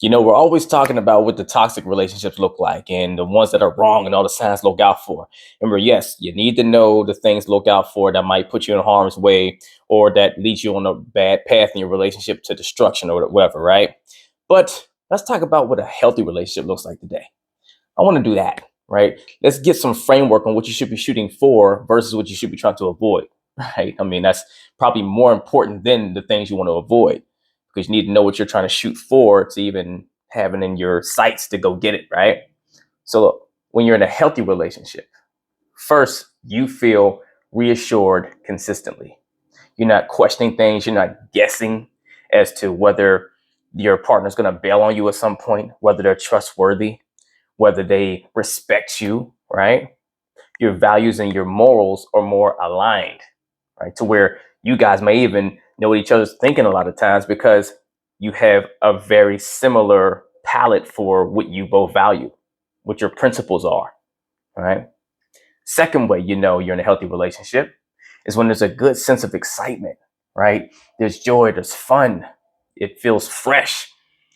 We're always talking about what the toxic relationships look like and the ones that are wrong and all the signs to look out for. Remember, yes, you need to know the things to look out for that might put you in harm's way or that leads you on a bad path in your relationship to destruction or whatever, right? But let's talk about what a healthy relationship looks like today. I want to do that, right? Let's get some framework on what you should be shooting for versus what you should be trying to avoid, right? I mean, that's probably more important than the things you want to avoid because you need to know what you're trying to shoot for to even have it in your sights to go get it, right? So, look, when you're in a healthy relationship, first, you feel reassured consistently. You're not questioning things, you're not guessing as to whether your partner's going to bail on you at some point, whether they're trustworthy, whether they respect you, right? Your values and your morals are more aligned, right? To where you guys may even know what each other's thinking a lot of times because you have a very similar palette for what you both value, what your principles are, right? Second way you know you're in a healthy relationship is when there's a good sense of excitement, right? There's joy, there's fun, it feels fresh.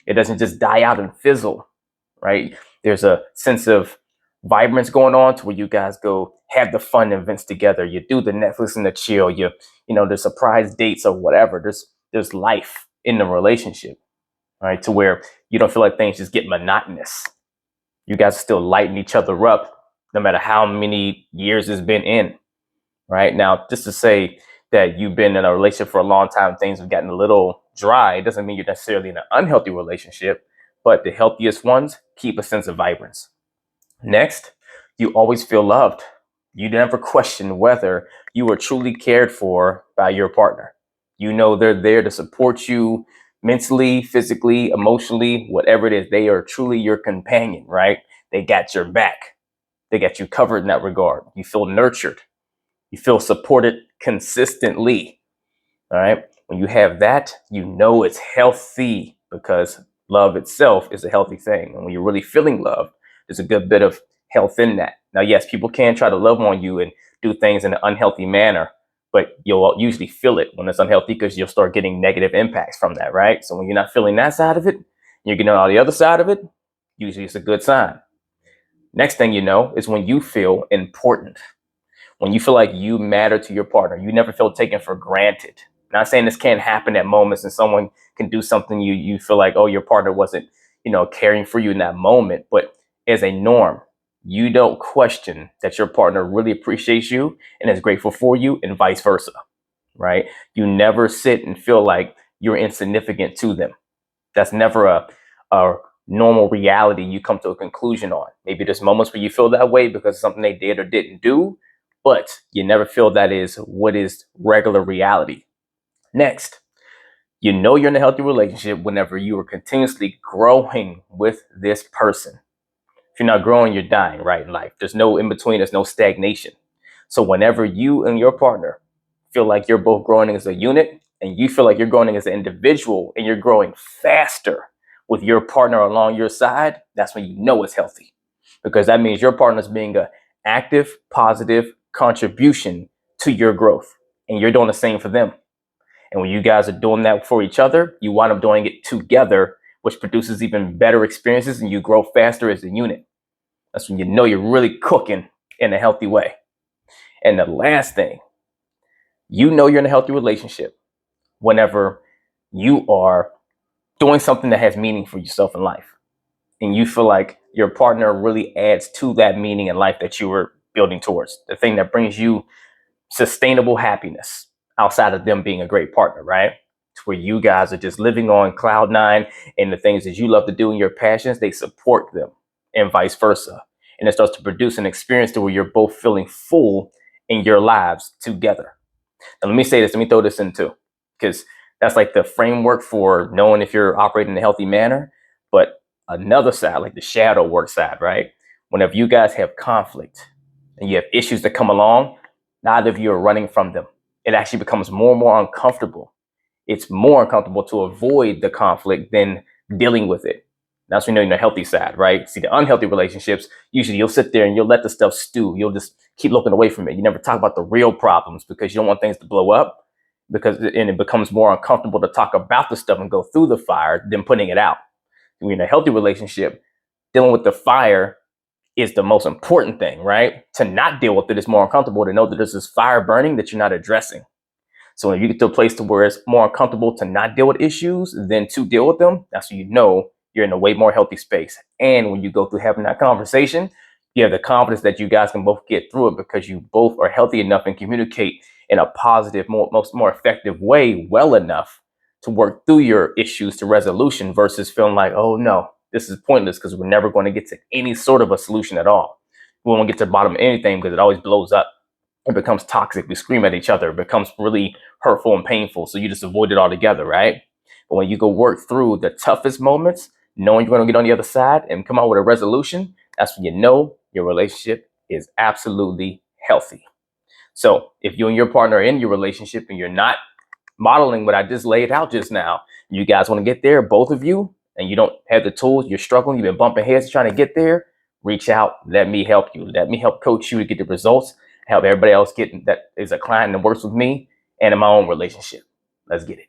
It doesn't just die out and fizzle, right? There's a sense of vibrance going on to where you guys go have the fun events together. You do the Netflix and the chill. The surprise dates or whatever. There's life in the relationship, right? To where you don't feel like things just get monotonous. You guys still lighten each other up, no matter how many years it's been in, right? Now, just to say that you've been in a relationship for a long time, things have gotten a little dry, it doesn't mean you're necessarily in an unhealthy relationship, but the healthiest ones keep a sense of vibrance. Next, you always feel loved. You never question whether you are truly cared for by your partner. You know they're there to support you mentally, physically, emotionally, whatever it is. They are truly your companion, right? They got your back. They got you covered in that regard. You feel nurtured. You feel supported consistently. All right. When you have that, you know it's healthy because love itself is a healthy thing. And when you're really feeling love, there's a good bit of health in that. Now, yes, people can try to love on you and do things in an unhealthy manner, but you'll usually feel it when it's unhealthy because you'll start getting negative impacts from that, right? So when you're not feeling that side of it, you're getting on the other side of it, usually it's a good sign. Next thing you know is when you feel important, when you feel like you matter to your partner, you never feel taken for granted. Not saying this can't happen at moments and someone can do something you feel like, oh, your partner wasn't, caring for you in that moment. But as a norm, you don't question that your partner really appreciates you and is grateful for you and vice versa, right? You never sit and feel like you're insignificant to them. That's never a normal reality you come to a conclusion on. Maybe there's moments where you feel that way because of something they did or didn't do, but you never feel that is what is regular reality. Next, you know you're in a healthy relationship whenever you are continuously growing with this person. If you're not growing, you're dying, right, in life. There's no in between, there's no stagnation. So whenever you and your partner feel like you're both growing as a unit and you feel like you're growing as an individual and you're growing faster with your partner along your side, that's when you know it's healthy. Because that means your partner's being an active, positive contribution to your growth. And you're doing the same for them. And when you guys are doing that for each other, you wind up doing it together, which produces even better experiences and you grow faster as a unit. That's when you know you're really cooking in a healthy way. And the last thing, you know you're in a healthy relationship whenever you are doing something that has meaning for yourself in life. And you feel like your partner really adds to that meaning in life that you were building towards, the thing that brings you sustainable happiness outside of them being a great partner, right? To where you guys are just living on cloud nine and the things that you love to do and your passions, they support them and vice versa. And it starts to produce an experience to where you're both feeling full in your lives together. Now, let me say this, let me throw this in too, because that's like the framework for knowing if you're operating in a healthy manner. But another side, like the shadow work side, right? Whenever you guys have conflict and you have issues that come along, neither of you are running from them. It actually becomes more and more uncomfortable. It's more uncomfortable to avoid the conflict than dealing with it. That's when you're in the healthy side, right? See, the unhealthy relationships, usually you'll sit there and you'll let the stuff stew. You'll just keep looking away from it. You never talk about the real problems because you don't want things to blow up and it becomes more uncomfortable to talk about the stuff and go through the fire than putting it out. When you're in a healthy relationship, dealing with the fire is the most important thing, right? To not deal with it is more uncomfortable, to know that there's this fire burning that you're not addressing. So when you get to a place to where it's more uncomfortable to not deal with issues than to deal with them, that's when you know you're in a way more healthy space. And when you go through having that conversation, you have the confidence that you guys can both get through it because you both are healthy enough and communicate in a positive, more effective way, well enough to work through your issues to resolution versus feeling like, oh no, this is pointless because we're never going to get to any sort of a solution at all. We won't get to the bottom of anything because it always blows up. It becomes toxic. We scream at each other. It becomes really hurtful and painful. So you just avoid it altogether, right? But when you go work through the toughest moments, knowing you're going to get on the other side and come out with a resolution, that's when you know your relationship is absolutely healthy. So if you and your partner are in your relationship and you're not modeling what I just laid out just now, you guys want to get there, both of you, and you don't have the tools, you're struggling, you've been bumping heads trying to get there, reach out, let me help you. Let me help coach you to get the results, help everybody else get that is a client that works with me and in my own relationship. Let's get it.